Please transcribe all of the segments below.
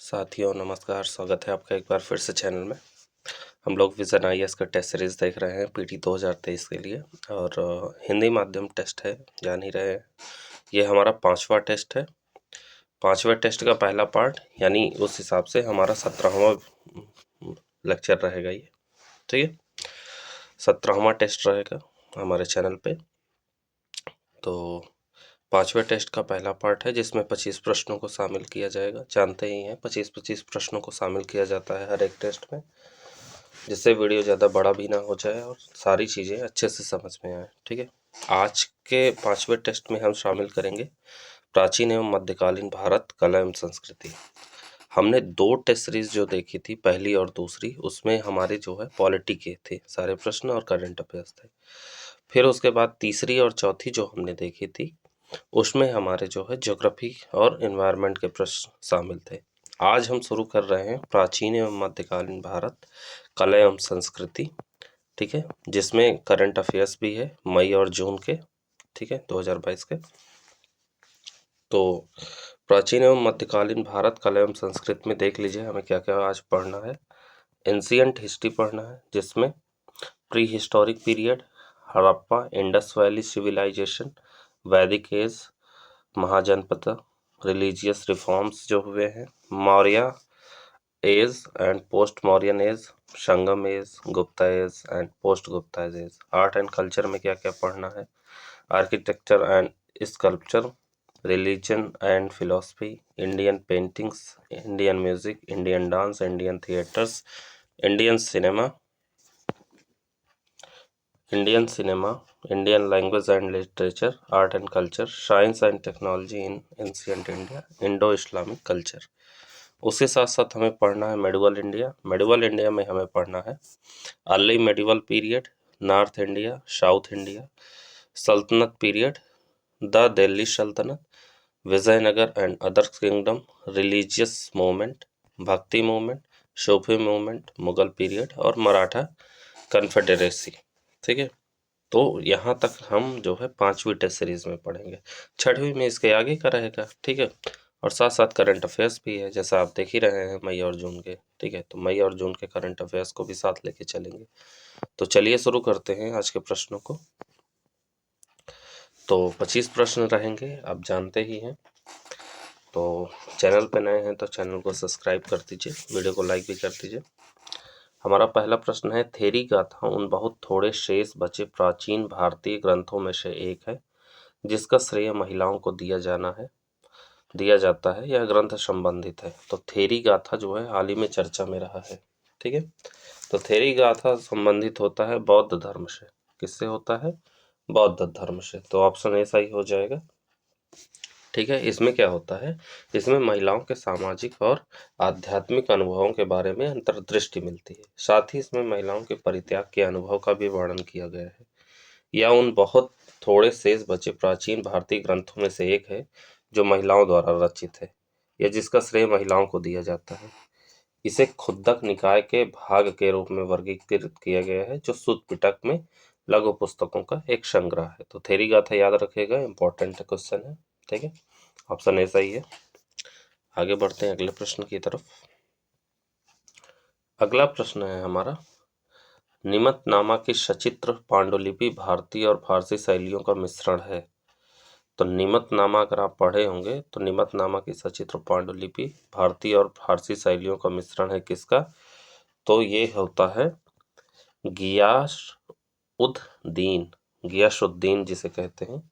साथियों नमस्कार, स्वागत है आपका एक बार फिर से चैनल में। हम लोग विज़न आईएएस का टेस्ट सीरीज़ देख रहे हैं पीटी 2023 के लिए और हिंदी माध्यम टेस्ट है, जान ही रहे हैं। ये हमारा 5वां टेस्ट है। 5वें टेस्ट का पहला पार्ट, यानी उस हिसाब से हमारा 17वां लेक्चर रहेगा ये, ठीक है। 17वां टेस्ट रहेगा हमारे चैनल पे। तो 5वें टेस्ट का पहला पार्ट है जिसमें 25 प्रश्नों को शामिल किया जाएगा। जानते ही हैं 25-25 प्रश्नों को शामिल किया जाता है हर एक टेस्ट में, जिससे वीडियो ज़्यादा बड़ा भी ना हो जाए और सारी चीज़ें अच्छे से समझ में आए, ठीक है। आज के 5वें टेस्ट में हम शामिल करेंगे प्राचीन एवं मध्यकालीन भारत, कला एवं संस्कृति। हमने 2 टेस्ट सीरीज जो देखी थी, पहली और दूसरी, उसमें हमारे जो है पॉलिटी के थे सारे प्रश्न और करंट अफेयर्स थे। फिर उसके बाद तीसरी और चौथी जो हमने देखी थी, उसमें हमारे जो है ज्योग्राफी और एनवायरनमेंट के प्रश्न शामिल थे। आज हम शुरू कर रहे हैं प्राचीन एवं मध्यकालीन भारत, कला एवं संस्कृति, ठीक है, जिसमें करंट अफेयर्स भी है मई और जून के, ठीक है, 2022 के। तो प्राचीन एवं मध्यकालीन भारत, कला एवं संस्कृति में देख लीजिए हमें क्या क्या आज पढ़ना है। एंशियंट हिस्ट्री पढ़ना है, जिसमें prehistoric period, Harappa, Indus valley civilisation, Vedic age, Mahajanapada, religious reforms जो हुए हैं, Maurya age and post Mauryan age, Sangam age, Gupta age and post Gupta age. Art and culture में क्या क्या पढ़ना है, architecture and sculpture, religion and philosophy, Indian paintings, Indian music, Indian dance, Indian theatres, Indian cinema, Indian language and literature, art and culture, science and technology in ancient India, Indo Islamic culture. उसके साथ साथ हमें पढ़ना है medieval India. Medieval India में हमें पढ़ना है early medieval period, north India, south India, Sultanat period, the Delhi Sultanat, Vijayanagar and other kingdom, religious movement, Bhakti movement, Sufi movement, Mughal period और मराठा कन्फेडरेसी, ठीक है। तो यहाँ तक हम जो है 5वीं टेस्ट सीरीज में पढ़ेंगे। 6वीं में इसके आगे का रहेगा, ठीक है। और साथ साथ करंट अफेयर्स भी है, जैसा आप देख ही रहे हैं मई और जून के, ठीक है। तो मई और जून के करंट अफेयर्स को भी साथ लेके चलेंगे। तो चलिए शुरू करते हैं आज के प्रश्नों को। तो 25 प्रश्न रहेंगे, आप जानते ही हैं। तो चैनल पे नए हैं तो चैनल को सब्सक्राइब कर दीजिए, वीडियो को लाइक भी कर दीजिए। हमारा पहला प्रश्न है, थेरी गाथा उन बहुत थोड़े शेष बचे प्राचीन भारतीय ग्रंथों में से एक है जिसका श्रेय महिलाओं को दिया जाता है। यह ग्रंथ संबंधित है। तो थेरी गाथा जो है हाल ही में चर्चा में रहा है, ठीक है। तो थेरी गाथा संबंधित होता है बौद्ध धर्म से। किससे होता है? बौद्ध धर्म से। तो ऑप्शन ए सही हो जाएगा, ठीक है। इसमें क्या होता है, इसमें महिलाओं के सामाजिक और आध्यात्मिक अनुभवों के बारे में अंतर्दृष्टि मिलती है। साथ ही इसमें महिलाओं के परित्याग के अनुभव का भी वर्णन किया गया है। यह उन बहुत थोड़े शेष बचे प्राचीन भारतीय ग्रंथों में से एक है जो महिलाओं द्वारा रचित है, या जिसका श्रेय महिलाओं को दिया जाता है। इसे खुद्दक निकाय के भाग के रूप में वर्गीकृत किया गया है, जो सुत्त पिटक में लघु पुस्तकों का एक संग्रह है। तो थेरी गाथा याद रखेगा, इंपॉर्टेंट क्वेश्चन है, ठीक है। ऑप्शन ए सही है। आगे बढ़ते हैं अगले प्रश्न की तरफ। अगला प्रश्न है हमारा, निमतनामा की सचित्र पांडुलिपि भारतीय और फारसी शैलियों का मिश्रण है। तो निमतनामा अगर आप पढ़े होंगे तो निमतनामा की सचित्र पांडुलिपि भारतीय और फारसी शैलियों का मिश्रण है किसका? तो ये होता है गियासुद्दीन जिसे कहते हैं,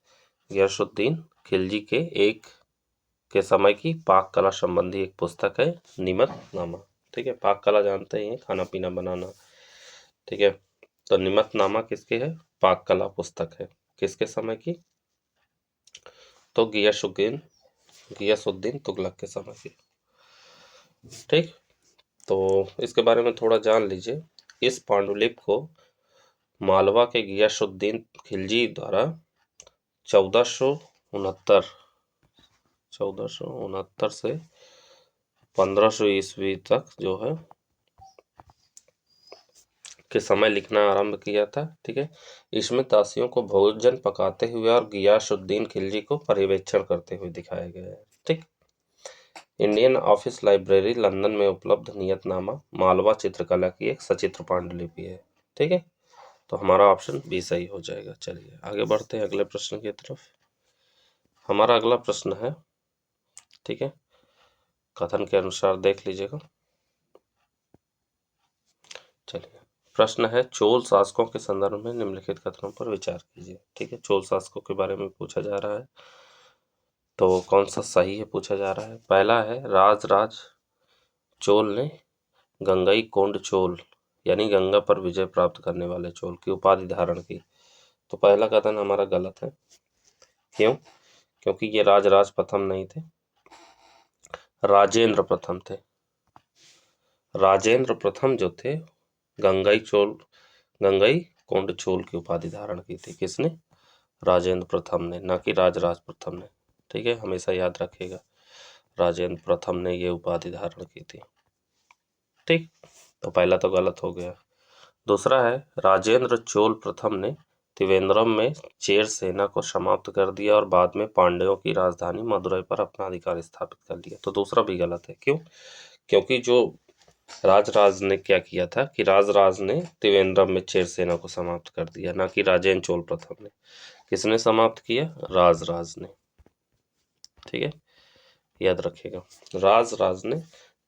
गियासुद्दीन खिलजी के समय की पाक कला संबंधी एक पुस्तक है निमतनामा, ठीक है। पाक कला जानते ही हैं, खाना पीना बनाना, ठीक है। तो निमतनामा किसके है? पाक कला पुस्तक है। किसके समय की? तो गियासुद्दीन तुगलक के समय की, ठीक। तो इसके बारे में थोड़ा जान लीजिए। इस पांडुलिपि को मालवा के गियासुद्दीन खिलजी द्वारा 1469 से 1500 ईस्वी तक जो है के समय लिखना आरंभ किया था, ठीक है। इसमें दासियों को भोजन पकाते हुए और गियासुद्दीन खिलजी को पर्यवेक्षण करते हुए दिखाया गया है, ठीक। इंडियन ऑफिस लाइब्रेरी लंदन में उपलब्ध नियतनामा मालवा चित्रकला की एक सचित्र पांडुलिपि है। ठीक है, तो हमारा ऑप्शन बी सही हो जाएगा। चलिए आगे बढ़ते हैं अगले प्रश्न की तरफ। हमारा अगला प्रश्न है, ठीक है, कथन के अनुसार देख लीजिएगा। चलिए प्रश्न है, चोल शासकों के संदर्भ में निम्नलिखित कथनों पर विचार कीजिए। ठीक है, चोल शासकों के बारे में पूछा जा रहा है, तो कौन सा सही है पूछा जा रहा है। पहला है, राज चोल ने गंगई कोंड चोल यानी गंगा पर विजय प्राप्त करने वाले चोल की उपाधि धारण की। तो पहला कथन हमारा गलत है। क्यों? क्योंकि ये राज प्रथम नहीं थे, राजेंद्र प्रथम थे। राजेंद्र प्रथम जो थे, गंगई कोंड चोल की उपाधि धारण की थी। किसने? राजेंद्र प्रथम ने, ना कि राज प्रथम ने। ठीक है, हमेशा याद रखिएगा, राजेंद्र प्रथम ने ये उपाधि धारण की थी। ठीक, तो पहला तो गलत हो गया। दूसरा है, राजेंद्र चोल प्रथम ने त्रिवेंद्रम में चेर सेना को समाप्त कर दिया और बाद में पांड्यों की राजधानी मदुरई पर अपना अधिकार स्थापित कर लिया। तो दूसरा भी गलत है। क्यों? क्योंकि जो राज ने क्या किया था कि राज ने त्रिवेंद्रम में चेर सेना को समाप्त कर दिया, ना कि राजेंद्र चोल प्रथम ने। किसने समाप्त किया? राज ने। ठीक है, याद रखिएगा, राज ने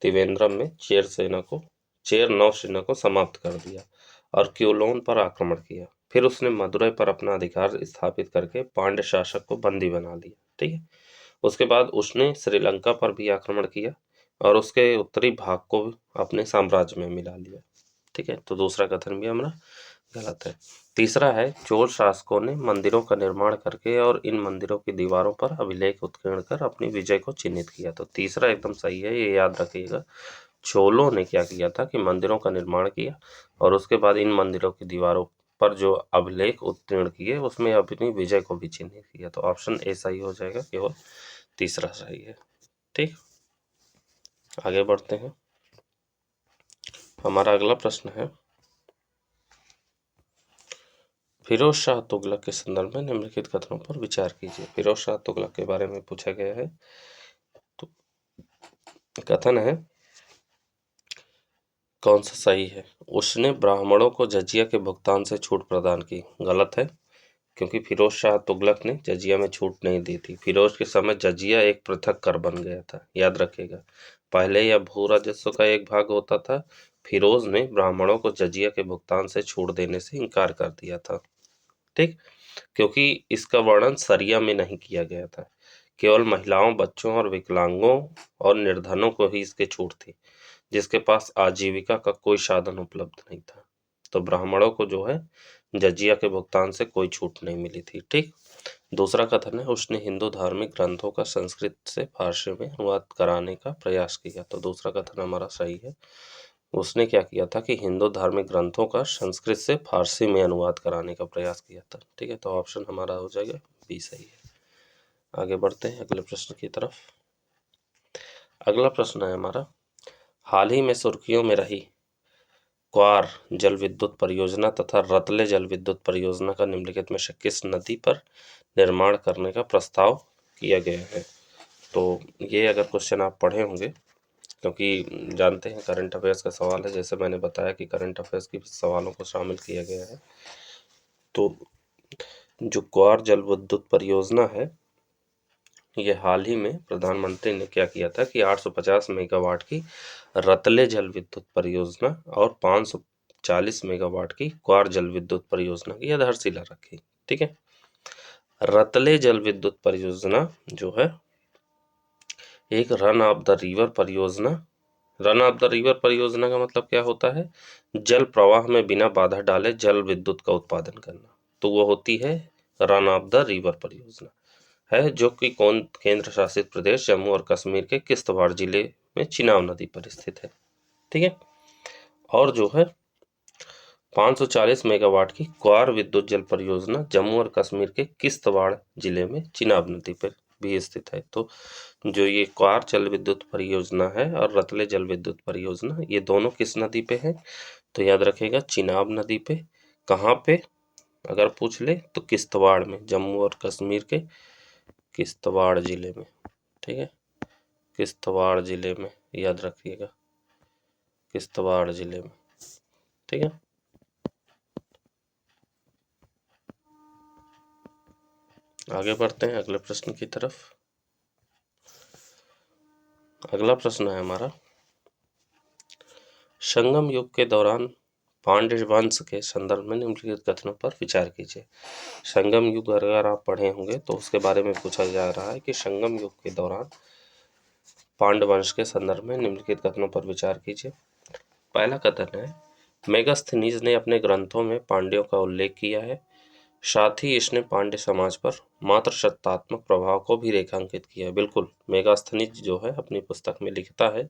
त्रिवेंद्रम में चेर नौसेना को समाप्त कर दिया और क्योलोन पर आक्रमण किया। फिर उसने मदुरई पर अपना अधिकार स्थापित करके पांड्य शासक को बंदी बना लिया। ठीक है, उसके बाद उसने श्रीलंका पर भी आक्रमण किया और उसके उत्तरी भाग को अपने साम्राज्य में मिला लिया। ठीक है, तो दूसरा कथन भी हमारा गलत है। तीसरा है, चोल शासकों ने मंदिरों का निर्माण करके और इन मंदिरों की दीवारों पर अभिलेख उत्कीर्ण कर अपनी विजय को चिन्हित किया। तो तीसरा एकदम सही है, ये याद रखिएगा। चोलों ने क्या किया था कि मंदिरों का निर्माण किया और उसके बाद इन मंदिरों की दीवारों पर जो अभिलेख उत्कीर्ण किए उसमें अपनी विजय को भी चिन्हित किया। तो ऑप्शन ए सही हो जाएगा, केवल तीसरा सही है। ठीक, आगे बढ़ते हैं। हमारा अगला प्रश्न है, फिरोज शाह तुगलक के संदर्भ में निम्नलिखित कथनों पर विचार कीजिए। फिरोज शाह तुगलक के बारे में पूछा गया है, तो कथन है, कौन सा सही है? उसने ब्राह्मणों को जजिया के भुगतान से छूट प्रदान की। गलत है, क्योंकि फिरोज शाह तुगलक ने जजिया में छूट नहीं दी थी। फिरोज के समय जजिया एक पृथक कर बन गया था, याद रखिएगा। पहले यह भू राजस्व का एक भाग होता था। फिरोज ने ब्राह्मणों को जजिया के भुगतान से छूट देने से इनकार कर दिया था। ठीक, क्योंकि इसका वर्णन सरिया में नहीं किया गया था। केवल महिलाओं, बच्चों और विकलांगों और निर्धनों को ही इसकी छूट थी, जिसके पास आजीविका का कोई साधन उपलब्ध नहीं था। तो ब्राह्मणों को जो है जजिया के भुगतान से कोई छूट नहीं मिली थी। ठीक, दूसरा कथन है, उसने हिंदू धार्मिक ग्रंथों का संस्कृत से फारसी में अनुवाद कराने का प्रयास किया। तो दूसरा कथन हमारा सही है। उसने क्या किया था कि हिंदू धार्मिक ग्रंथों का संस्कृत से फारसी में अनुवाद कराने का प्रयास किया था। ठीक है, तो ऑप्शन हमारा हो जाएगा बी सही है। आगे बढ़ते हैं अगले प्रश्न की तरफ। अगला प्रश्न है हमारा, हाल ही में सुर्खियों में रही क्वार जल विद्युत परियोजना तथा रतले जल विद्युत परियोजना का निम्नलिखित में से किस नदी पर निर्माण करने का प्रस्ताव किया गया है? तो ये अगर क्वेश्चन आप पढ़े होंगे, क्योंकि जानते हैं करंट अफेयर्स का सवाल है, जैसे मैंने बताया कि करंट अफेयर्स की सवालों को शामिल किया गया है। तो जो क्वार जल विद्युत परियोजना है, ये हाल ही में प्रधानमंत्री ने क्या किया था कि 850 मेगावाट की रतले जल विद्युत परियोजना और 540 मेगावाट की क्वार जल विद्युत परियोजना की आधारशिला रखी। ठीक है, रतले जल विद्युत परियोजना जो है एक रन ऑफ द रिवर परियोजना। रन ऑफ द रिवर परियोजना का मतलब क्या होता है? जल प्रवाह में बिना बाधा डाले जल विद्युत का उत्पादन करना। तो वो होती है रन ऑफ द रिवर परियोजना है, जो कि कौन केंद्र शासित प्रदेश जम्मू और कश्मीर के किश्तवाड़ जिले में चिनाब नदी पर स्थित है। ठीक है, और जो है 540 मेगावाट की क्वार विद्युत जल परियोजना जम्मू और कश्मीर के किश्तवाड़ जिले में चिनाब नदी पर भी स्थित है। तो जो ये क्वार जल विद्युत परियोजना है और रतले जल विद्युत परियोजना, ये दोनों किस नदी पे है? तो याद रखिएगा, चिनाब नदी पे। कहाँ पे अगर पूछ ले तो किश्तवाड़ में, जम्मू और कश्मीर के किश्तवाड़ जिले में। ठीक है, किश्तवाड़ जिले में, याद रखिएगा, किश्तवाड़ जिले में। ठीक है, आगे बढ़ते हैं अगले प्रश्न की तरफ। अगला प्रश्न है हमारा, संगम युग के दौरान पांड्य वंश के संदर्भ में निम्नलिखित कथनों पर विचार कीजिए। संगम युग अगर आप पढ़े होंगे तो उसके बारे में पूछा जा रहा है कि संगम युग के दौरान पांड्य वंश के संदर्भ में निम्नलिखित कथनों पर विचार कीजिए। पहला कथन है, मेगास्थनीज ने अपने ग्रंथों में पांड्यों का उल्लेख किया है, साथ ही इसने पांड्य समाज पर मातृसत्तात्मक प्रभाव को भी रेखांकित किया है। बिल्कुल, मेगास्थनीज जो है अपनी पुस्तक में लिखता है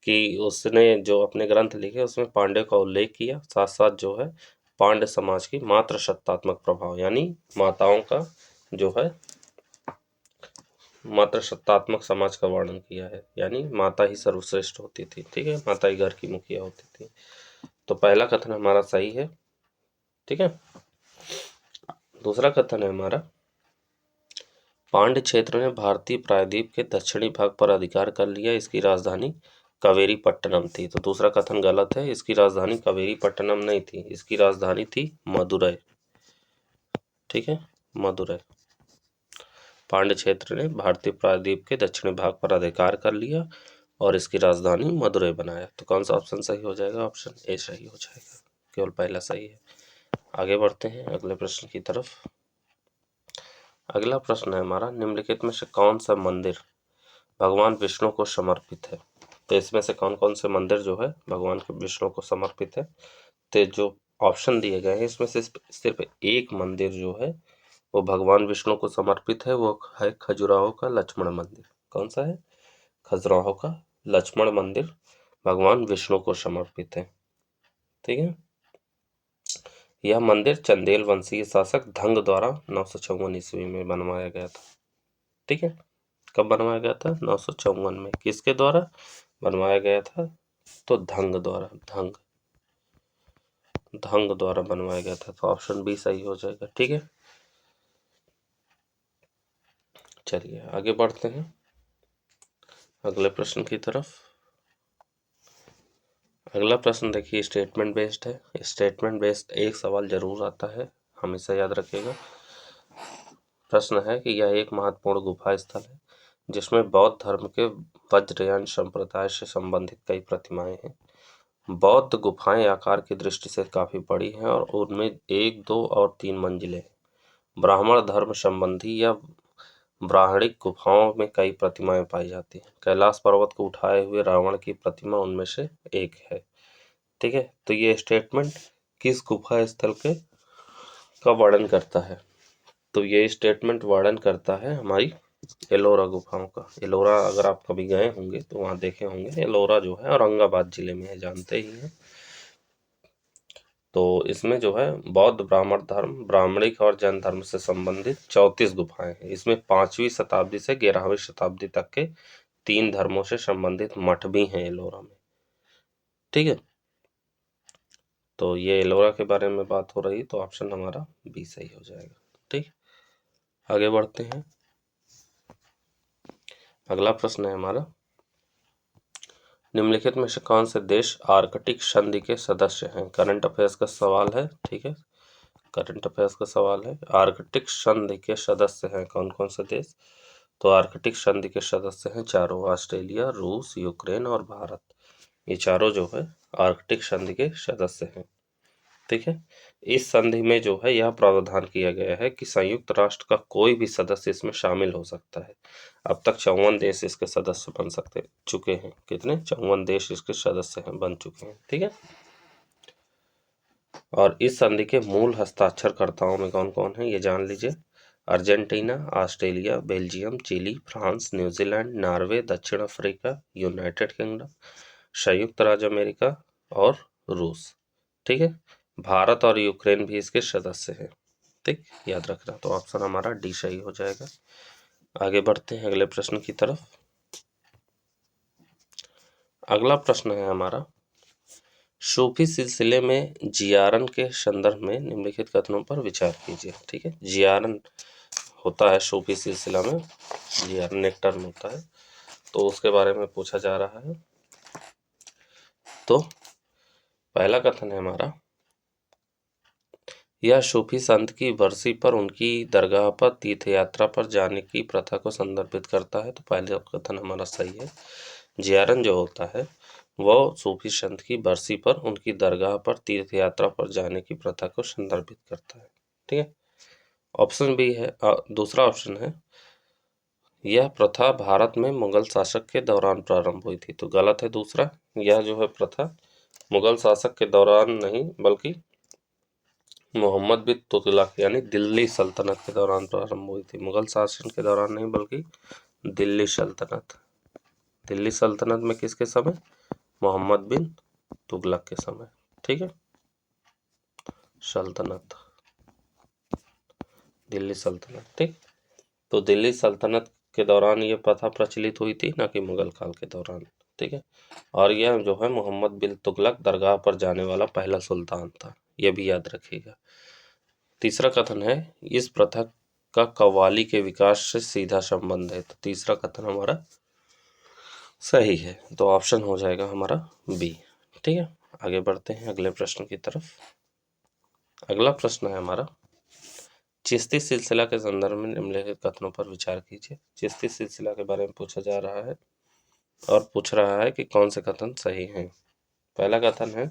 कि उसने जो अपने ग्रंथ लिखे उसमें पांड्य का उल्लेख किया, साथ साथ जो है पांड्य समाज की मातृसत्तात्मक प्रभाव यानी माताओं का जो है मातृसत्तात्मक समाज का वर्णन किया है, यानी माता ही सर्वश्रेष्ठ होती थी। ठीक है, माता ही घर की मुखिया होती थी। तो पहला कथन हमारा सही है। ठीक है, दूसरा कथन है हमारा, पांड्य क्षेत्र ने भारतीय प्रायद्वीप के दक्षिणी भाग पर अधिकार कर लिया, इसकी राजधानी कावेरी पट्टनम थी। तो दूसरा कथन गलत है, इसकी राजधानी कावेरी पट्टनम नहीं थी, इसकी राजधानी थी मदुरै। ठीक है, मदुरै। पांड्य क्षेत्र ने भारतीय प्रायद्वीप के दक्षिणी भाग पर अधिकार कर लिया और इसकी राजधानी मदुरै बनाया। तो कौन सा ऑप्शन सही हो जाएगा? ऑप्शन ए सही हो जाएगा, केवल पहला सही है। आगे बढ़ते हैं अगले प्रश्न की तरफ। अगला प्रश्न है हमारा, निम्नलिखित में से कौन सा मंदिर भगवान विष्णु को समर्पित है? तो इसमें से कौन कौन से मंदिर जो है भगवान विष्णु को समर्पित है? तो जो ऑप्शन दिए गए हैं इसमें से सिर्फ एक मंदिर जो है वो भगवान विष्णु को समर्पित है, वो है खजुराहो का लक्ष्मण मंदिर। कौन सा है? खजुराहो का लक्ष्मण मंदिर भगवान विष्णु को समर्पित है। ठीक है, यह मंदिर चंदेल वंशीय शासक धंग द्वारा 954 ईस्वी में बनवाया गया था। ठीक है, कब बनवाया गया था? 954 में। किसके द्वारा बनवाया गया था? तो धंग द्वारा, धंग द्वारा बनवाया गया था। तो ऑप्शन बी सही हो जाएगा। ठीक है, चलिए आगे बढ़ते हैं अगले प्रश्न की तरफ। अगला प्रश्न देखिए, स्टेटमेंट बेस्ड है। स्टेटमेंट बेस्ड एक सवाल जरूर आता है, हमेशा याद रखिएगा। प्रश्न है कि यह एक महत्वपूर्ण गुफा स्थल है जिसमें बौद्ध धर्म के वज्रयान संप्रदाय से संबंधित कई प्रतिमाएं हैं। बौद्ध गुफाएं आकार की दृष्टि से काफी बड़ी हैं और उनमें 1, 2 और 3 मंजिलें हैं। ब्राह्मण धर्म संबंधी या ब्राह्मणिक गुफाओं में कई प्रतिमाएं पाई जाती हैं। कैलाश पर्वत को उठाए हुए रावण की प्रतिमा उनमें से एक है। ठीक है, तो ये स्टेटमेंट किस गुफा स्थल के का वर्णन करता है? तो ये स्टेटमेंट वर्णन करता है हमारी एलोरा गुफाओं का। एलोरा अगर आप कभी गए होंगे तो वहाँ देखे होंगे। एलोरा जो है औरंगाबाद जिले में है, जानते ही हैं। तो इसमें जो है बौद्ध ब्राह्मण धर्म, ब्राह्मणिक और जैन धर्म से संबंधित 34 गुफाएं हैं। इसमें 5वीं शताब्दी से 11वीं शताब्दी तक के 3 धर्मों से संबंधित मठ भी हैं एलोरा में। ठीक है, तो ये एलोरा के बारे में बात हो रही, तो ऑप्शन हमारा बी सही हो जाएगा। ठीक, आगे बढ़ते हैं। अगला प्रश्न है हमारा, निम्नलिखित में से कौन से देश आर्कटिक संधि के सदस्य हैं? करंट अफेयर्स का सवाल है। ठीक है, करंट अफेयर्स का सवाल है। आर्कटिक संधि के सदस्य हैं कौन कौन से देश? तो आर्कटिक संधि के सदस्य हैं चारों, ऑस्ट्रेलिया, रूस, यूक्रेन और भारत। ये चारों जो है आर्कटिक संधि के सदस्य हैं। ठीक है, इस संधि में जो है यह प्रावधान किया गया है कि संयुक्त राष्ट्र का कोई भी सदस्य इसमें शामिल हो सकता है। अब तक 54 देश इसके सदस्य बन चुके हैं। कितने? 54 देश इसके सदस्य हैं, बन चुके हैं। ठीक है, और इस संधि के मूल हस्ताक्षरकर्ताओं में कौन कौन है ये जान लीजिए। Argentina, Australia, Belgium, Chile, France, New Zealand, Norway, दक्षिण अफ्रीका, यूनाइटेड किंगडम, संयुक्त राज्य अमेरिका और रूस। ठीक है, भारत और यूक्रेन भी इसके सदस्य हैं। ठीक, याद रखना। तो ऑप्शन हमारा डी सही हो जाएगा। आगे बढ़ते हैं अगले प्रश्न की तरफ। अगला प्रश्न है हमारा, सूफी सिलसिले में जियारन के संदर्भ में निम्नलिखित कथनों पर विचार कीजिए। ठीक है, जियारन होता है सूफी सिलसिला में, जियारन एक टर्म होता है। तो उसके बारे में पूछा जा रहा है। तो पहला कथन है हमारा, यह सूफी संत की बरसी पर उनकी दरगाह पर तीर्थ यात्रा पर जाने की प्रथा को संदर्भित करता है। तो पहला कथन हमारा सही है। जियारन जो होता है वो सूफी संत की बरसी पर उनकी दरगाह पर तीर्थ यात्रा पर जाने की प्रथा को संदर्भित करता है। ठीक है। ऑप्शन बी है, दूसरा ऑप्शन है, यह प्रथा भारत में मुगल शासक के दौरान प्रारंभ हुई थी। तो गलत है दूसरा। यह जो है प्रथा मुगल शासक के दौरान नहीं बल्कि मोहम्मद बिन तुगलक यानी दिल्ली सल्तनत के दौरान प्रारंभ हुई थी। मुगल शासन के दौरान नहीं बल्कि दिल्ली सल्तनत। दिल्ली सल्तनत में किसके समय? मोहम्मद बिन तुगलक के समय। ठीक है। सल्तनत, दिल्ली सल्तनत। ठीक। तो दिल्ली सल्तनत के दौरान ये प्रथा प्रचलित हुई थी, ना कि मुगल काल के दौरान। ठीक है। और यह जो है मोहम्मद बिन तुगलक दरगाह पर जाने वाला पहला सुल्तान था, यह भी याद रखिएगा। तीसरा कथन है, इस प्रथा का कव्वाली के विकास से सीधा संबंध है। तो तीसरा कथन हमारा सही है। तो ऑप्शन हो जाएगा हमारा बी। ठीक है। आगे बढ़ते हैं अगले प्रश्न की तरफ। अगला प्रश्न है हमारा, चिश्ती सिलसिला के संदर्भ में निम्नलिखित कथनों पर विचार कीजिए। चिश्ती सिलसिला के बारे में पूछा जा रहा है और पूछ रहा है कि कौन से कथन सही हैं। पहला कथन है,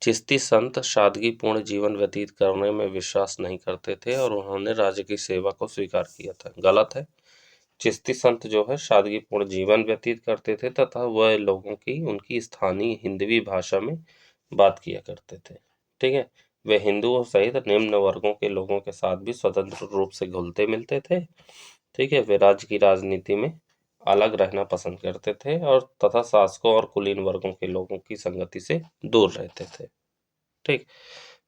चिश्ती संत सादगीपूर्ण जीवन व्यतीत करने में विश्वास नहीं करते थे और उन्होंने राज्य की सेवा को स्वीकार किया था। गलत है। चिश्ती संत जो है सादगीपूर्ण जीवन व्यतीत करते थे तथा वह लोगों की उनकी स्थानीय हिंदवी भाषा में बात किया करते थे। ठीक है। वे हिंदुओं सहित निम्न वर्गों के लोगों के साथ भी स्वतंत्र रूप से घुलते मिलते थे। ठीक है। वे राज्य की राजनीति में अलग रहना पसंद करते थे और तथा शासकों और कुलीन वर्गों के लोगों की संगति से दूर रहते थे। ठीक।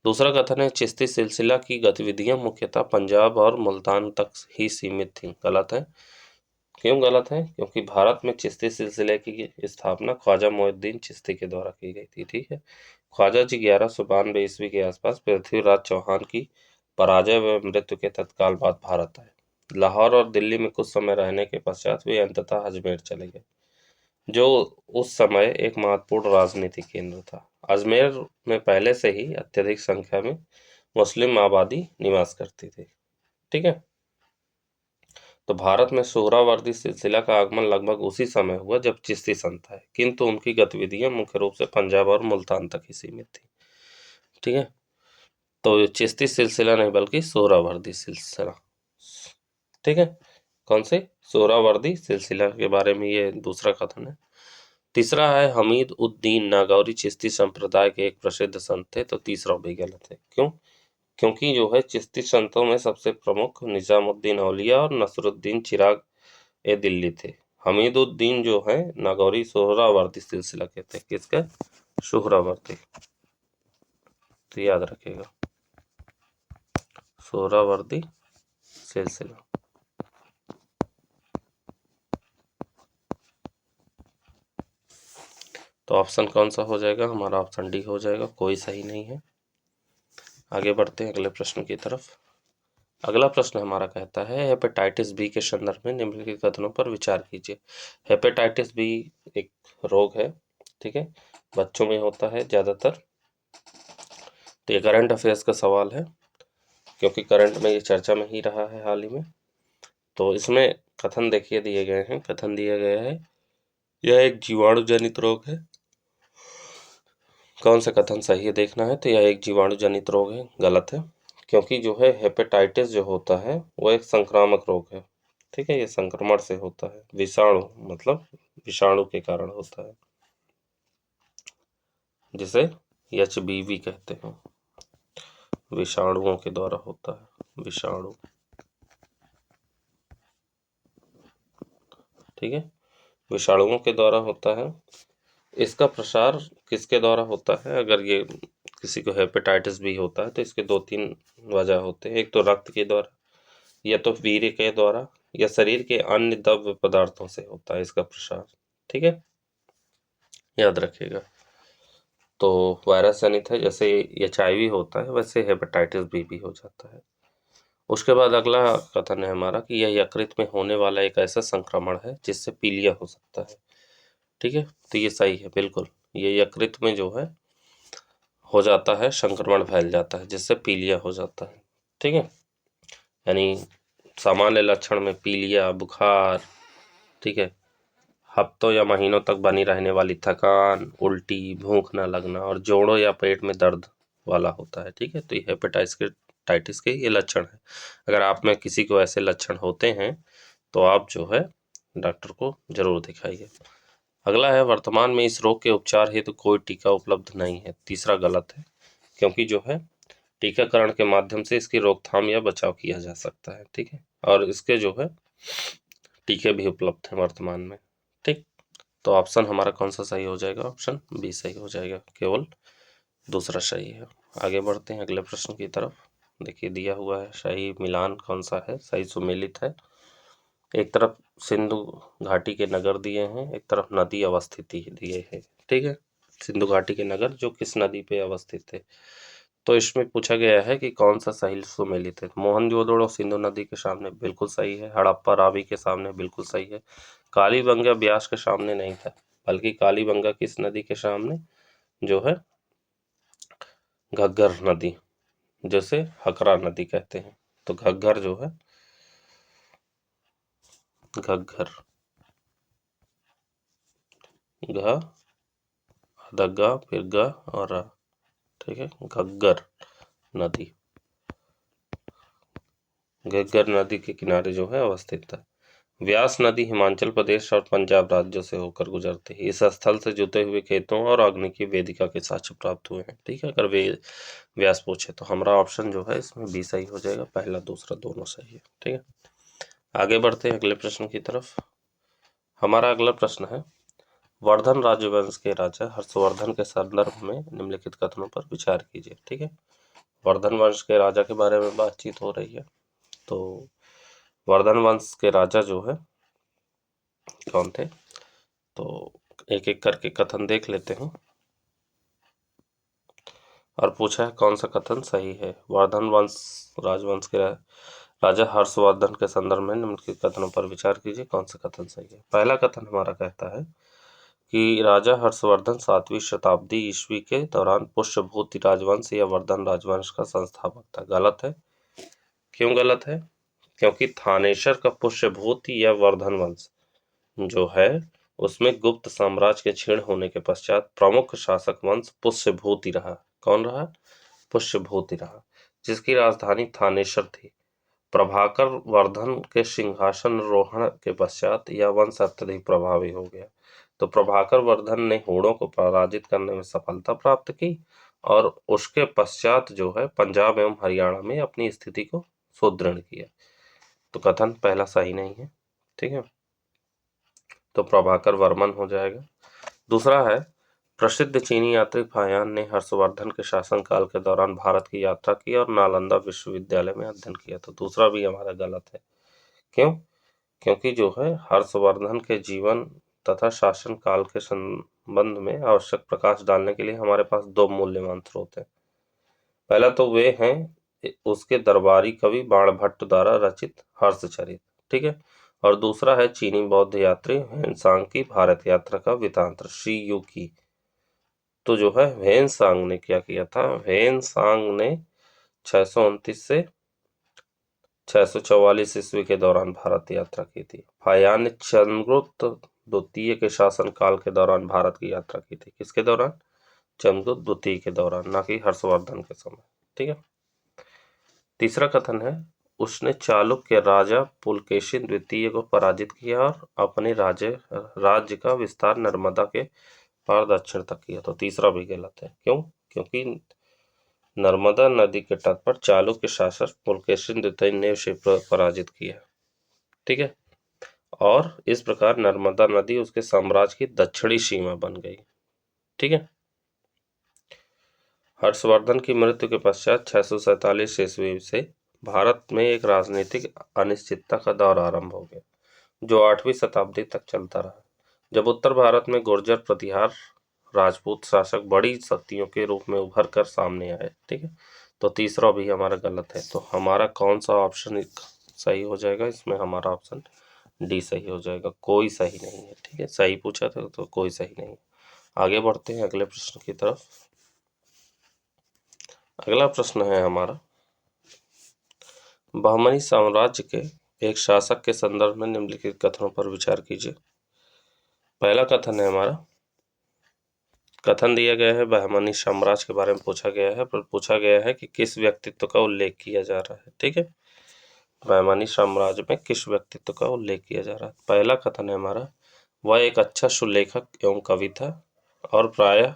दूसरा कथन है, चिश्ती सिलसिला की गतिविधियां मुख्यतः पंजाब और मुल्तान तक ही सीमित थीं। गलत है। क्यों गलत है? क्योंकि भारत में चिश्ती सिलसिले की स्थापना ख्वाजा मोइनुद्दीन चिश्ती के द्वारा की गई थी। ठीक है। ख्वाजा जी 1192 ईस्वी के आसपास पृथ्वीराज चौहान की पराजय व मृत्यु के तत्काल बाद भारत आए। लाहौर और दिल्ली में कुछ समय रहने के पश्चात वे अंततः अजमेर चले गए, जो उस समय एक महत्वपूर्ण राजनीतिक केंद्र था। अजमेर में पहले से ही अत्यधिक संख्या में मुस्लिम आबादी निवास करती थी। ठीक है। तो भारत में सोहरावर्दी सिलसिला का आगमन लगभग उसी समय हुआ जब चिश्ती संत आए, किंतु उनकी गतिविधियां मुख्य रूप से पंजाब और मुल्तान तक ही सीमित थी। ठीक है। तो ये चिश्ती सिलसिला नहीं बल्कि सोहरावर्दी सिलसिला। ठीक है। कौन से? सोहरावर्दी सिलसिला के बारे में ये दूसरा कथन है। तीसरा है, हमीद उद्दीन नागौरी चिश्ती संप्रदाय के एक प्रसिद्ध संत थे। तो तीसरा भी गलत है। क्यों? क्योंकि जो है चिश्ती संतों में सबसे प्रमुख निजामुद्दीन औलिया और नसरुद्दीन चिराग ए दिल्ली थे। हमीदुद्दीन जो है नागौरी सोहरावर्दी सिलसिला के थे। किसके? सोहरावर्दी। तो याद रखिएगा, सोहरावर्दी सिलसिला। तो ऑप्शन कौन सा हो जाएगा? हमारा ऑप्शन डी हो जाएगा, कोई सही नहीं है। आगे बढ़ते हैं अगले प्रश्न की तरफ। अगला प्रश्न हमारा कहता है, हेपेटाइटिस बी के संदर्भ में निम्नलिखित कथनों पर विचार कीजिए। हेपेटाइटिस बी एक रोग है। ठीक है। बच्चों में होता है ज़्यादातर। तो ये करंट अफेयर्स का सवाल है, क्योंकि करंट में ये चर्चा में ही रहा है हाल ही में। तो इसमें कथन देखिए दिए गए हैं। कथन दिया गया है, यह एक जीवाणु जनित रोग है। कौन सा कथन सही है देखना है। तो यह एक जीवाणु जनित रोग है। गलत है। क्योंकि जो है हेपेटाइटिस जो होता है वो एक संक्रामक रोग है। ठीक है। ये संक्रमण से होता है, विषाणु मतलब विषाणु के कारण होता है, जिसे HBV कहते हैं। विषाणुओं के द्वारा होता है, विषाणु। ठीक है। विषाणुओं के द्वारा होता है। इसका प्रसार किसके द्वारा होता है? अगर ये किसी को हेपेटाइटिस बी होता है तो इसके 2-3 वजह होते हैं। एक तो रक्त के द्वारा, या तो वीर्य के द्वारा, या शरीर के अन्य द्रव्य पदार्थों से होता है इसका प्रसार। ठीक है। याद रखिएगा। तो वायरस जनित है, जैसे HIV होता है वैसे हेपेटाइटिस बी भी हो जाता है। उसके बाद अगला कथन है हमारा कि यह यकृत में होने वाला एक ऐसा संक्रमण है जिससे पीलिया हो सकता है। ठीक है, तो ये सही है बिल्कुल। ये यकृत में जो है हो जाता है, संक्रमण फैल जाता है जिससे पीलिया हो जाता है। ठीक है, यानी सामान्य लक्षण में पीलिया, बुखार, ठीक है, हफ्तों या महीनों तक बनी रहने वाली थकान, उल्टी, भूख न लगना और जोड़ों या पेट में दर्द वाला होता है। ठीक है, तो ये हेपेटाइटिस के ये लक्षण है। अगर आप में किसी को ऐसे लक्षण होते हैं तो आप जो है डॉक्टर को जरूर दिखाइए। अगला है, वर्तमान में इस रोग के उपचार हेतु कोई टीका उपलब्ध नहीं है। तीसरा गलत है, क्योंकि जो है टीकाकरण के माध्यम से इसकी रोकथाम या बचाव किया जा सकता है। ठीक है, और इसके जो है टीके भी उपलब्ध हैं वर्तमान में। ठीक, तो ऑप्शन हमारा कौन सा सही हो जाएगा? ऑप्शन बी सही हो जाएगा, केवल दूसरा सही है। आगे बढ़ते हैं अगले प्रश्न की तरफ। देखिए दिया हुआ है सही मिलान कौन सा है, सही सुमेलित है। एक तरफ सिंधु घाटी के नगर दिए हैं, एक तरफ नदी अवस्थित दिए हैं। ठीक है, सिंधु घाटी के नगर जो किस नदी पे अवस्थित है, तो इसमें पूछा गया है कि कौन सा सही सुमेलित है। मोहनजोदड़ो सिंधु नदी के सामने बिल्कुल सही है। हड़प्पा रावी के सामने बिल्कुल सही है। कालीबंगा ब्यास के सामने नहीं था, बल्कि कालीबंगा किस नदी के सामने जो है घग्गर नदी, जैसे हकरा नदी कहते हैं, तो घग्गर जो है घग्गर घ दग्गा फिर ग और र, ठीक है, घग्गर नदी घग्गर नदी के किनारे जो है अवस्थित है। व्यास नदी हिमाचल प्रदेश और पंजाब राज्यों से होकर गुजरती है। इस स्थल से जुते हुए खेतों और अग्नि की वेदिका के साक्ष्य प्राप्त हुए हैं। ठीक है, अगर वे व्यास पूछे तो हमारा ऑप्शन जो है इसमें बी सही हो जाएगा, पहला दूसरा दोनों सही है। ठीक है, आगे बढ़ते हैं अगले प्रश्न की तरफ। हमारा अगला प्रश्न है, वर्धन राजवंश के राजा हर्षवर्धन के संदर्भ में निम्नलिखित कथनों पर विचार कीजिए। ठीक है, वर्धन वंश के राजा के बारे में बातचीत हो रही है। तो वर्धन वंश के राजा जो है कौन थे, तो एक एक करके कथन देख लेते हैं और पूछा है कौन सा कथन सही है। वर्धन वंश राजवंश के राजा हर्षवर्धन के संदर्भ में निम्नलिखित कथनों पर विचार कीजिए, कौन सा कथन सही है। पहला कथन हमारा कहता है कि राजा हर्षवर्धन 7वीं शताब्दी ईस्वी के दौरान पुष्यभूति राजवंश या वर्धन राजवंश का संस्थापक था। गलत है। क्यों गलत है? क्योंकि थानेश्वर का पुष्यभूति या वर्धन वंश जो है उसमें गुप्त साम्राज्य के क्षीण होने के पश्चात प्रमुख शासक वंश पुष्यभूति रहा। कौन रहा? पुष्यभूति रहा, जिसकी राजधानी थानेश्वर थी। प्रभाकर वर्धन के सिंहासन रोहण के पश्चात यह वंश अत्यधिक प्रभावी हो गया। तो प्रभाकर वर्धन ने होड़ों को पराजित करने में सफलता प्राप्त की और उसके पश्चात जो है पंजाब एवं हरियाणा में अपनी स्थिति को सुदृढ़ किया। तो कथन पहला सही नहीं है। ठीक है, तो प्रभाकर वर्मन हो जाएगा। दूसरा है, प्रसिद्ध चीनी यात्री फायान ने हर्षवर्धन के शासनकाल के दौरान भारत की यात्रा की और नालंदा विश्वविद्यालय में अध्ययन किया। तो दूसरा भी हमारा गलत है। क्यों? क्योंकि जो है हर्षवर्धन के जीवन तथा शासन काल के संबंध में आवश्यक प्रकाश डालने के लिए हमारे पास दो मूल्यवान स्रोत हैं। पहला तो वे हैं उसके दरबारी कवि बाणभट्ट द्वारा रचित हर्षचरित, ठीक है, और दूसरा है चीनी बौद्ध यात्री हेनसांग की भारत यात्रा का वृतांत शी यू की। तो जो है हेनसांग ने क्या किया था, हेनसांग ने 629 से 644 ईस्वी के दौरान भारत यात्रा की थी। फायान ने चंद्रगुप्त द्वितीय के शासन काल के दौरान भारत की यात्रा की थी। किसके दौरान? चंद्रगुप्त द्वितीय के दौरान, ना कि हर्षवर्धन के समय। ठीक है, तीसरा कथन है, उसने चालुक्य राजा पुलकेशिन द्वितीय को पराजित किया और अपने राज्य का विस्तार नर्मदा के पार दक्षिण तक किया। तो तीसरा भी गलत है। क्यों? क्योंकि नर्मदा नदी के तट पर चालुक्य शासक पुलकेशिन द्वितीय ने उसे पराजित किया। ठीक है, और इस प्रकार नर्मदा नदी उसके साम्राज्य की दक्षिणी सीमा बन गई। ठीक है, हर्षवर्धन की मृत्यु के पश्चात 647 ईस्वी से भारत में एक राजनीतिक अनिश्चितता का दौर आरंभ हो गया, जो 8वीं शताब्दी तक चलता रहा। जब उत्तर भारत में गुर्जर प्रतिहार राजपूत शासक बड़ी शक्तियों के रूप में उभर कर सामने आए। ठीक है, तो तीसरा भी हमारा गलत है। तो हमारा कौन सा ऑप्शन सही हो जाएगा? इसमें हमारा ऑप्शन डी सही हो जाएगा, कोई सही नहीं है। ठीक है, सही पूछा था तो कोई सही नहीं है। आगे बढ़ते हैं अगले प्रश्न की तरफ। अगला प्रश्न है हमारा, बहमनी साम्राज्य के एक शासक के संदर्भ में निम्नलिखित कथनों पर विचार कीजिए। पहला कथन है हमारा, कथन दिया गया है बहमनी साम्राज्य के बारे में पूछा गया है, पर पूछा गया है कि किस व्यक्तित्व का उल्लेख किया जा रहा है। ठीक है, बहमनी साम्राज्य में किस व्यक्तित्व का उल्लेख किया जा रहा है। पहला कथन है हमारा, वह एक अच्छा सुलेखक एवं कवि था और प्रायः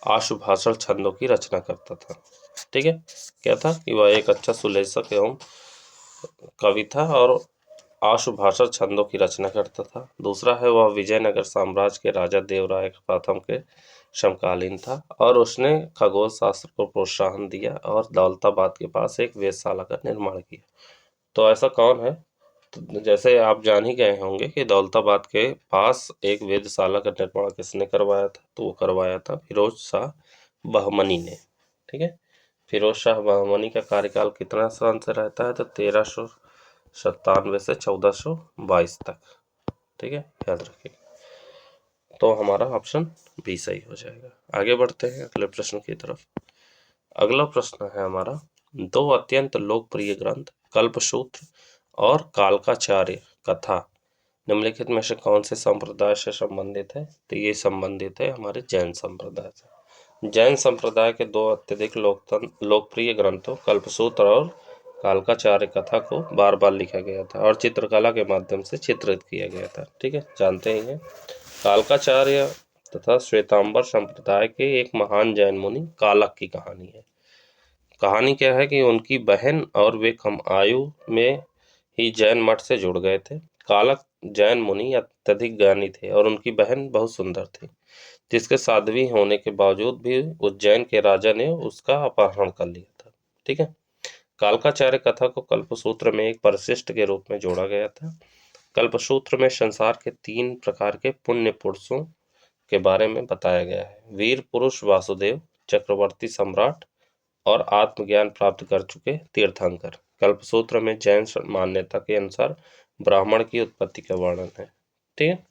आशुभाषण छंदों की रचना करता था। ठीक है, क्या था कि वह एक अच्छा सुलेखक एवं कवि था और आशुभाषण छंदों की रचना करता था। दूसरा है, वह विजयनगर साम्राज्य के राजा देवराय प्रथम के समकालीन था और उसने खगोल शास्त्र को प्रोत्साहन दिया और दौलताबाद के पास एक वेधशाला का निर्माण किया। तो ऐसा कौन है? तो जैसे आप जान ही गए होंगे कि दौलताबाद के पास एक वेधशाला का निर्माण किसने करवाया था? तो वो करवाया था फिरोज शाह बहमनी ने। ठीक है, फिरोज शाह बहमनी का कार्यकाल कितना साल से रहता है? तो 1397 से 1422 तक। ठीक है, याद रखिए। तो हमारा ऑप्शन बी सही हो जाएगा। आगे बढ़ते हैं अगले प्रश्न की तरफ। अगला प्रश्न है हमारा, दो अत्यंत लोकप्रिय ग्रंथ कल्पसूत्र और कालकाचार्य कथा निम्नलिखित में से कौन से संप्रदाय से संबंधित है? तो ये संबंधित है हमारे जैन संप्रदाय से। जैन संप्रदाय के दो अत्यधिक लोकप्रिय ग्रंथों कल्पसूत्र और कालकाचार्य कथा को बार बार लिखा गया था और चित्रकला के माध्यम से चित्रित किया गया था। ठीक है, जानते ही हैं। कालकाचार्य तथा श्वेतांबर संप्रदाय के एक महान जैन मुनि कालक की कहानी है। कहानी क्या है कि उनकी बहन और वे कम आयु में ही जैन मठ से जुड़ गए थे। कालक जैन मुनि अत्यधिक ज्ञानी थे और उनकी बहन बहुत सुंदर थी, जिसके साध्वी होने के बावजूद भी उज्जैन के राजा ने उसका अपहरण कर लिया था। ठीक है, कालकाचार्य कथा को कल्पसूत्र में एक परिशिष्ट के रूप में जोड़ा गया था। कल्पसूत्र में संसार के 3 प्रकार के पुण्य पुरुषों के बारे में बताया गया है। वीर पुरुष वासुदेव, चक्रवर्ती सम्राट और आत्मज्ञान प्राप्त कर चुके तीर्थंकर। कल्पसूत्र में जैन मान्यता के अनुसार ब्राह्मण की उत्पत्ति का वर्णन है। ठीक है,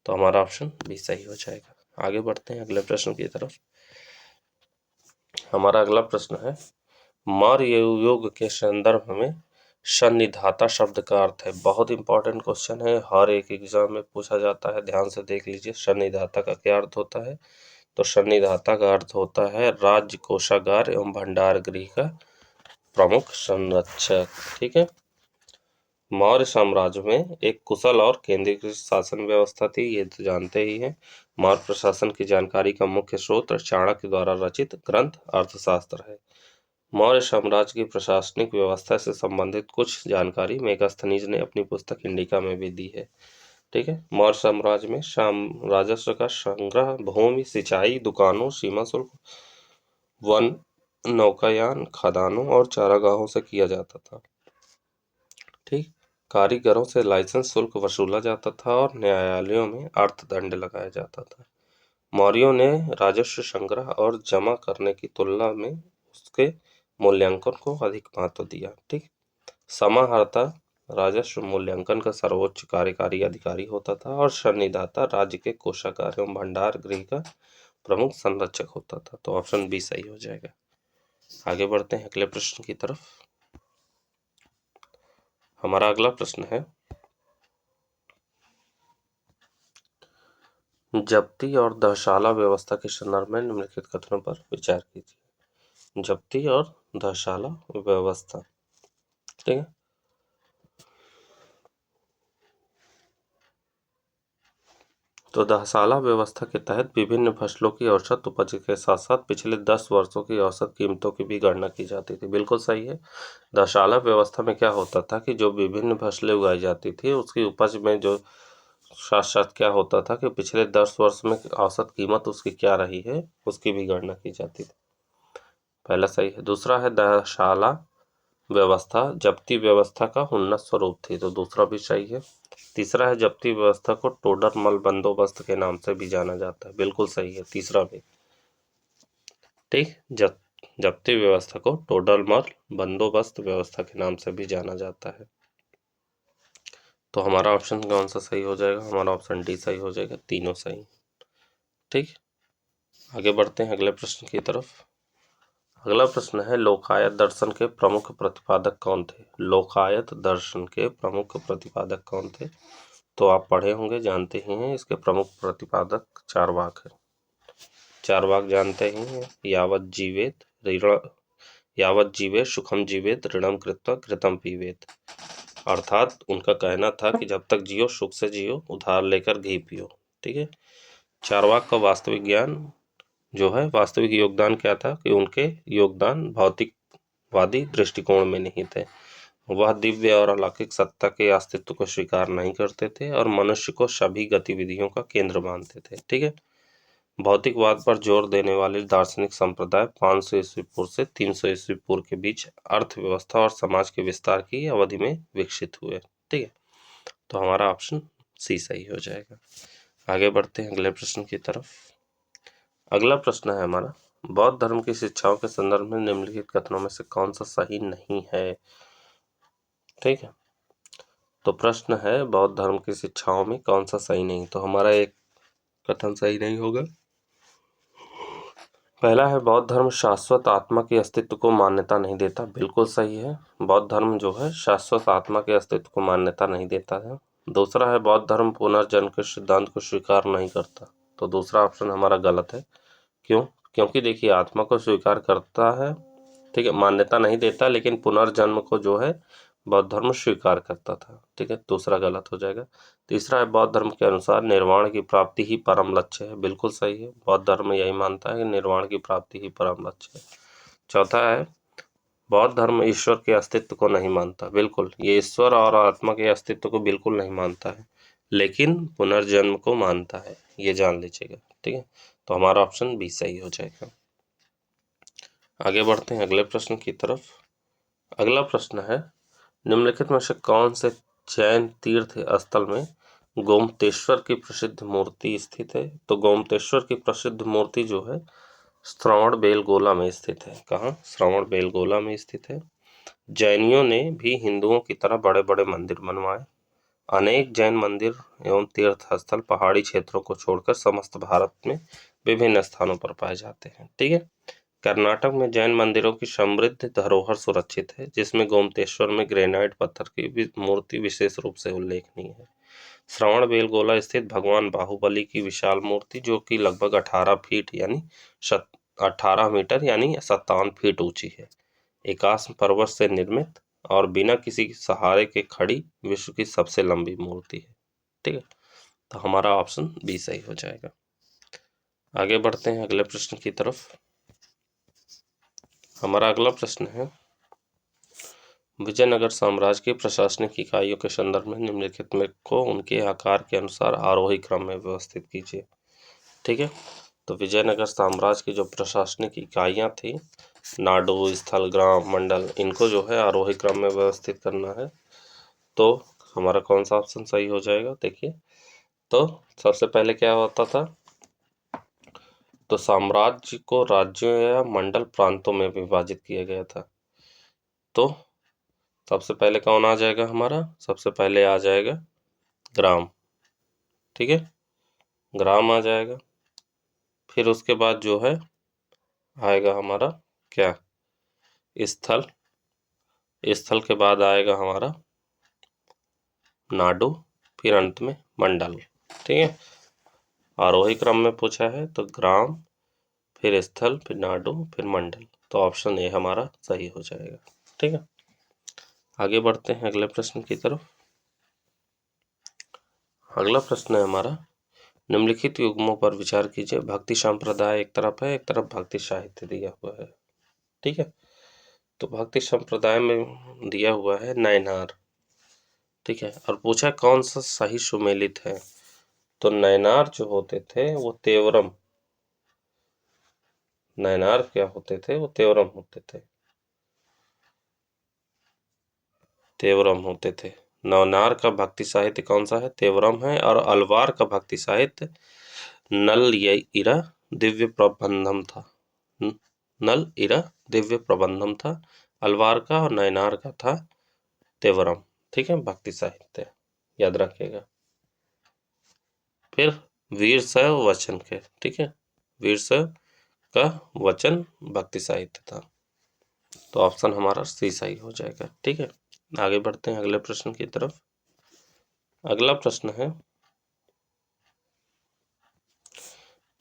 तो हमारा ऑप्शन बी सही हो जाएगा। आगे बढ़ते हैं अगले प्रश्न की तरफ। हमारा अगला प्रश्न है, मौर्य युग के संदर्भ में सन्निधाता शब्द का अर्थ है। बहुत इंपॉर्टेंट क्वेश्चन है, हर एक एग्जाम में पूछा जाता है, ध्यान से देख लीजिए। सन्निधाता का क्या अर्थ होता है? तो सन्निधाता का अर्थ होता है राज्य कोषागार एवं भंडार गृह का प्रमुख संरक्षक। ठीक है, मौर्य साम्राज्य में एक कुशल और केंद्रीकृत शासन व्यवस्था थी, ये तो जानते ही हैं। मौर्य प्रशासन की जानकारी का मुख्य स्रोत चाणक्य द्वारा रचित ग्रंथ अर्थशास्त्र है। मौर्य साम्राज्य की प्रशासनिक व्यवस्था से संबंधित कुछ जानकारी मेगास्थनीज ने अपनी पुस्तक इंडिका में भी दी है। ठीक है, मौर्य साम्राज्य में राजस्व का संग्रह भूमि, सिंचाई, दुकानों, सीमा शुल्क, वन, नौकायान, खदानों और चारागाहों से किया जाता था। ठीक, कारीगरों से लाइसेंस शुल्क वसूला जाता था और न्यायालयों में अर्थदंड लगाया जाता था। मौर्यों ने राजस्व संग्रह और जमा करने की तुलना में उसके मूल्यांकन को अधिक महत्व दिया। ठीक, समाहर्ता राजस्व मूल्यांकन का सर्वोच्च कार्यकारी अधिकारी होता था और सन्निधाता राज्य के कोषागार एवं भंडार गृह का प्रमुख संरक्षक होता था। तो ऑप्शन बी सही हो जाएगा। आगे बढ़ते हैं अगले प्रश्न की तरफ। हमारा अगला प्रश्न है, जब्ती और दहशाला व्यवस्था के संदर्भ में निम्नलिखित कथनों पर विचार कीजिए। जब्ती और दहशाला व्यवस्था। ठीक है, तो दहसाला व्यवस्था के तहत विभिन्न फसलों की औसत उपज के साथ साथ पिछले 10 वर्षों की औसत कीमतों की भी गणना की जाती थी। बिल्कुल सही है। दहसाला व्यवस्था में क्या होता था कि जो विभिन्न फसलें उगाई जाती थी उसकी उपज में जो साथ साथ क्या होता था कि पिछले 10 वर्ष में औसत कीमत उसकी क्या रही है उसकी भी गणना की जाती थी। पहला सही है। दूसरा है, दहसाला व्यवस्था जब्ती व्यवस्था का उन्नत स्वरूप थी, तो दूसरा भी सही है। तीसरा है, जब्ती व्यवस्था को टोडरमल बंदोबस्त के नाम से भी जाना जाता है। बिल्कुल सही है, तीसरा भी। ठीक, जब्ती व्यवस्था को टोडरमल बंदोबस्त व्यवस्था के नाम से भी जाना जाता है। तो हमारा ऑप्शन कौन सा सही हो जाएगा? हमारा ऑप्शन डी सही हो जाएगा, तीनों सही। ठीक, आगे बढ़ते हैं अगले प्रश्न की तरफ। अगला प्रश्न है, लोकायत दर्शन के प्रमुख प्रतिपादक कौन थे? लोकायत दर्शन के प्रमुख प्रतिपादक कौन थे? तो आप पढ़े होंगे, जानते ही हैं, इसके प्रमुख प्रतिपादक चारवाक है। चारवाक जानते ही हैं, यावत जीवेत सुखम जीवेत ऋणम कृत्वा घृतम पीवेत। अर्थात उनका कहना था कि जब तक जियो सुख से जियो, उधार लेकर घी पियो। ठीक है। चारवाक का वास्तविक ज्ञान जो है, वास्तविक योगदान क्या था कि उनके योगदान भौतिकवादी दृष्टिकोण में नहीं थे। वह दिव्य और अलौकिक सत्ता के अस्तित्व को स्वीकार नहीं करते थे और मनुष्य को सभी गतिविधियों का केंद्र मानते थे। ठीक है। भौतिकवाद पर जोर देने वाले दार्शनिक संप्रदाय 500 ईस्वी पूर्व से 300 ईस्वी पूर्व के बीच अर्थव्यवस्था और समाज के विस्तार की अवधि में विकसित हुए। ठीक है। तो हमारा ऑप्शन सी सही हो जाएगा। आगे बढ़ते हैं अगले प्रश्न की तरफ। अगला प्रश्न है हमारा, बौद्ध धर्म की शिक्षाओं के संदर्भ में निम्नलिखित कथनों में से कौन सा सही नहीं है? ठीक है। तो प्रश्न है, बौद्ध धर्म की शिक्षाओं में कौन सा सही नहीं? तो हमारा एक कथन सही नहीं होगा। पहला है, बौद्ध धर्म शाश्वत आत्मा के अस्तित्व को मान्यता नहीं देता। बिल्कुल सही है, बौद्ध धर्म जो है शाश्वत आत्मा के अस्तित्व को मान्यता नहीं देता है। दूसरा है, बौद्ध धर्म पुनर्जन्म के सिद्धांत को स्वीकार नहीं करता। तो दूसरा ऑप्शन हमारा गलत है। क्यों? क्योंकि देखिए, आत्मा को स्वीकार करता है, ठीक है, मान्यता नहीं देता, लेकिन पुनर्जन्म को जो है बौद्ध धर्म स्वीकार करता था। ठीक है, दूसरा गलत हो जाएगा। तीसरा है, बौद्ध धर्म के अनुसार निर्वाण की प्राप्ति ही परम लक्ष्य है। बिल्कुल सही है, बौद्ध धर्म यही मानता है कि निर्वाण की प्राप्ति ही परम लक्ष्य है। चौथा है, बौद्ध धर्म ईश्वर के अस्तित्व को नहीं मानता। बिल्कुल, ये ईश्वर और आत्मा के अस्तित्व को बिल्कुल नहीं मानता है, लेकिन पुनर्जन्म को मानता है, ये जान लीजिएगा। ठीक है। तो हमारा ऑप्शन बी सही हो जाएगा। आगे बढ़ते हैं अगले प्रश्न की तरफ। अगला प्रश्न है, निम्नलिखित में से कौन से जैन तीर्थ स्थल में गोमतेश्वर की प्रसिद्ध मूर्ति स्थित है? तो गोमतेश्वर की प्रसिद्ध मूर्ति जो है श्रवण बेलगोला में स्थित है। कहाँ? श्रवण बेलगोला में स्थित है। जैनियों ने भी हिंदुओं की तरह बड़े बड़े मंदिर बनवाए। अनेक जैन मंदिर एवं तीर्थ स्थल पहाड़ी क्षेत्रों को छोड़कर समस्त भारत में विभिन्न स्थानों पर पाए जाते हैं। ठीक है। कर्नाटक में जैन मंदिरों की समृद्ध धरोहर सुरक्षित है, जिसमें गोमतेश्वर में ग्रेनाइट पत्थर की मूर्ति विशेष रूप से उल्लेखनीय है। श्रवण बेलगोला स्थित भगवान बाहुबली की विशाल मूर्ति, जो कि लगभग 18 फीट यानी 18 मीटर यानी 57 फीट ऊंची है, एकाश पर्वत से निर्मित और बिना किसी सहारे के खड़ी विश्व की सबसे लंबी मूर्ति है। ठीक है। तो हमारा ऑप्शन बी सही हो जाएगा। आगे बढ़ते हैं अगले प्रश्न की तरफ। हमारा अगला प्रश्न है, विजयनगर साम्राज्य की प्रशासनिक इकाइयों के संदर्भ में निम्नलिखित में को उनके आकार के अनुसार आरोही क्रम में व्यवस्थित कीजिए। ठीक है। तो विजयनगर साम्राज्य की जो प्रशासनिक इकाइयां थी, नाडु, स्थल, ग्राम, मंडल, इनको जो है आरोही क्रम में व्यवस्थित करना है। तो हमारा कौन सा ऑप्शन सही हो जाएगा? देखिए, तो सबसे पहले क्या होता था, तो साम्राज्य को राज्यों या मंडल प्रांतों में विभाजित किया गया था। तो सबसे पहले कौन आ जाएगा? हमारा सबसे पहले आ जाएगा ग्राम। ठीक है, ग्राम आ जाएगा। फिर उसके बाद जो है आएगा हमारा क्या? स्थल। स्थल के बाद आएगा हमारा नाडु, फिर अंत में मंडल। ठीक है, आरोही क्रम में पूछा है तो ग्राम, फिर स्थल, फिर नाडु, फिर मंडल। तो ऑप्शन ए हमारा सही हो जाएगा। ठीक है। आगे बढ़ते हैं अगले प्रश्न की तरफ। अगला प्रश्न है हमारा, निम्नलिखित युग्मों पर विचार कीजिए। भक्ति संप्रदाय एक तरफ है, एक तरफ भक्ति साहित्य दिया हुआ है। ठीक है। तो भक्ति संप्रदाय में दिया हुआ है नैनार। ठीक है, और पूछा कौन सा सही सुमेलित है? तो नैनार जो होते थे वो तेवरम, नैनार क्या होते थे? वो तेवरम होते थे, तेवरम होते थे। नवनार का भक्ति साहित्य कौन सा है? तेवरम है। और अलवार का भक्ति साहित्य नल इरा दिव्य प्रबंधम था। नल इरा दिव्य प्रबंधम था, अलवार का और नयनार का था तेवरम। ठीक है, भक्ति साहित्य याद रखिएगा। फिर वीर शैव वचन के, ठीक है, वीर शैव का वचन भक्ति साहित्य था, तो ऑप्शन हमारा सी सही हो जाएगा। ठीक है, आगे बढ़ते हैं अगले प्रश्न की तरफ। अगला प्रश्न है,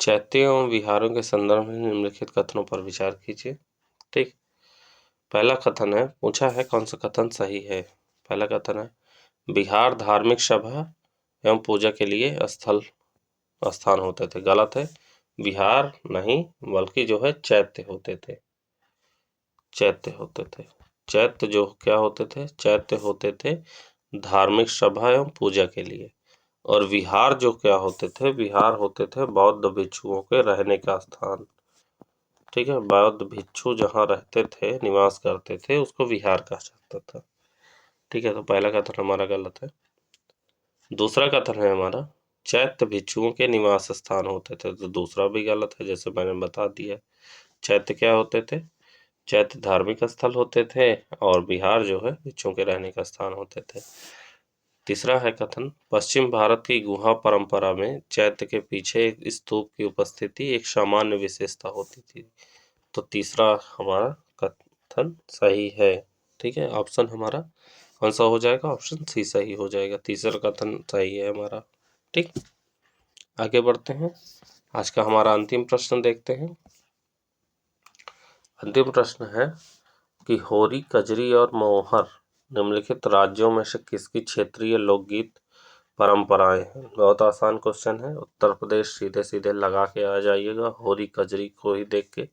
चैत्य एवं विहारों के संदर्भ में निम्नलिखित कथनों पर विचार कीजिए। ठीक, पहला कथन है, पूछा है कौन सा कथन सही है। पहला कथन है, विहार धार्मिक सभा एवं पूजा के लिए स्थान होते थे। गलत है, विहार नहीं बल्कि जो है चैत्य होते थे। चैत्य होते थे, चैत्य जो क्या होते थे, चैत्य होते थे धार्मिक सभा एवं पूजा के लिए, और विहार जो क्या होते थे, विहार होते थे बौद्ध भिक्षुओं के रहने का स्थान। ठीक है, बौद्ध भिक्षु जहाँ रहते थे, निवास करते थे, उसको विहार कहा जाता था। ठीक है, तो पहला कथन हमारा गलत है। दूसरा कथन है हमारा, चैत्य भिक्षुओं के निवास स्थान होते थे, तो दूसरा भी गलत है, जैसे मैंने बता दिया। चैत्य क्या होते थे, चैत्य धार्मिक स्थल होते थे, और विहार जो है भिक्षुओं के रहने का स्थान होते थे। तीसरा है कथन, पश्चिम भारत की गुहा परंपरा में चैत्य के पीछे एक स्तूप की उपस्थिति एक सामान्य विशेषता होती थी, तो तीसरा हमारा कथन सही है। ठीक है, ऑप्शन हमारा कौन सा हो जाएगा, ऑप्शन सी सही हो जाएगा, तीसरा कथन सही है हमारा। ठीक, आगे बढ़ते हैं, आज का हमारा अंतिम प्रश्न देखते हैं। अंतिम प्रश्न है कि होरी, कजरी और मोहर निम्नलिखित राज्यों में से किसकी क्षेत्रीय लोकगीत परंपराएं हैं। बहुत आसान क्वेश्चन है, उत्तर प्रदेश सीधे सीधे लगा के आ जाइएगा, होरी कजरी को ही देख के।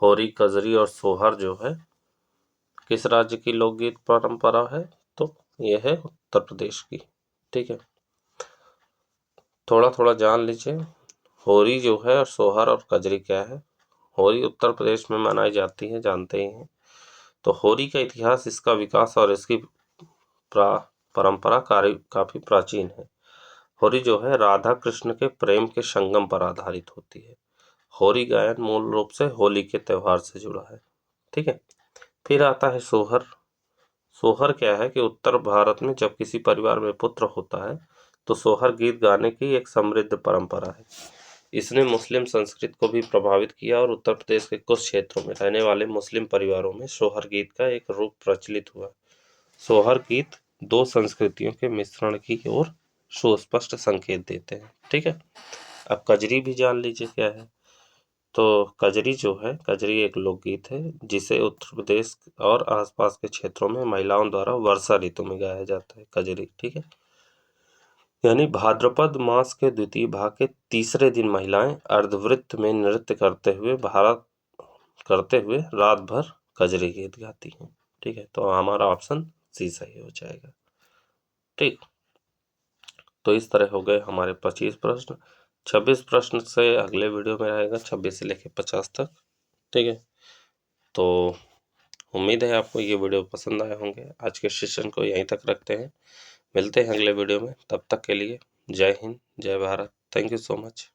होरी, कजरी और सोहर जो है किस राज्य की लोकगीत परंपरा है, तो यह है उत्तर प्रदेश की। ठीक है, थोड़ा थोड़ा जान लीजिए, होरी जो है और सोहर और कजरी क्या है। होरी उत्तर प्रदेश में मनाई जाती है, जानते ही हैं। तो होरी का इतिहास, इसका विकास और इसकी परंपरा काफी प्राचीन है। होरी जो है राधा कृष्ण के प्रेम के संगम पर आधारित होती है। होरी गायन मूल रूप से होली के त्योहार से जुड़ा है। ठीक है, फिर आता है सोहर। सोहर क्या है कि उत्तर भारत में जब किसी परिवार में पुत्र होता है तो सोहर गीत गाने की एक समृद्ध परंपरा है। इसने मुस्लिम संस्कृति को भी प्रभावित किया और उत्तर प्रदेश के कुछ क्षेत्रों में रहने वाले मुस्लिम परिवारों में सोहर गीत का एक रूप प्रचलित हुआ। सोहर गीत दो संस्कृतियों के मिश्रण की ओर सुस्पष्ट संकेत देते हैं। ठीक है, अब कजरी भी जान लीजिए क्या है। तो कजरी जो है, कजरी एक लोकगीत है जिसे उत्तर प्रदेश और आसपास के क्षेत्रों में महिलाओं द्वारा वर्षा ऋतु में गाया जाता है कजरी। ठीक है, यानी भाद्रपद मास के द्वितीय भाग के तीसरे दिन महिलाएं अर्धवृत्त में नृत्य करते हुए रात भर कजरी गीत गाती हैं। ठीक है, तो हमारा ऑप्शन सी सही हो जाएगा। ठीक, तो इस तरह हो गए हमारे 25 प्रश्न। 26 प्रश्न से अगले वीडियो में रहेगा 26 से लेकर 50 तक। ठीक है, तो उम्मीद है आपको ये वीडियो पसंद आए होंगे। आज के सेशन को यहीं तक रखते हैं, मिलते हैं अगले वीडियो में, तब तक के लिए जय हिंद, जय Bharat, thank you so much.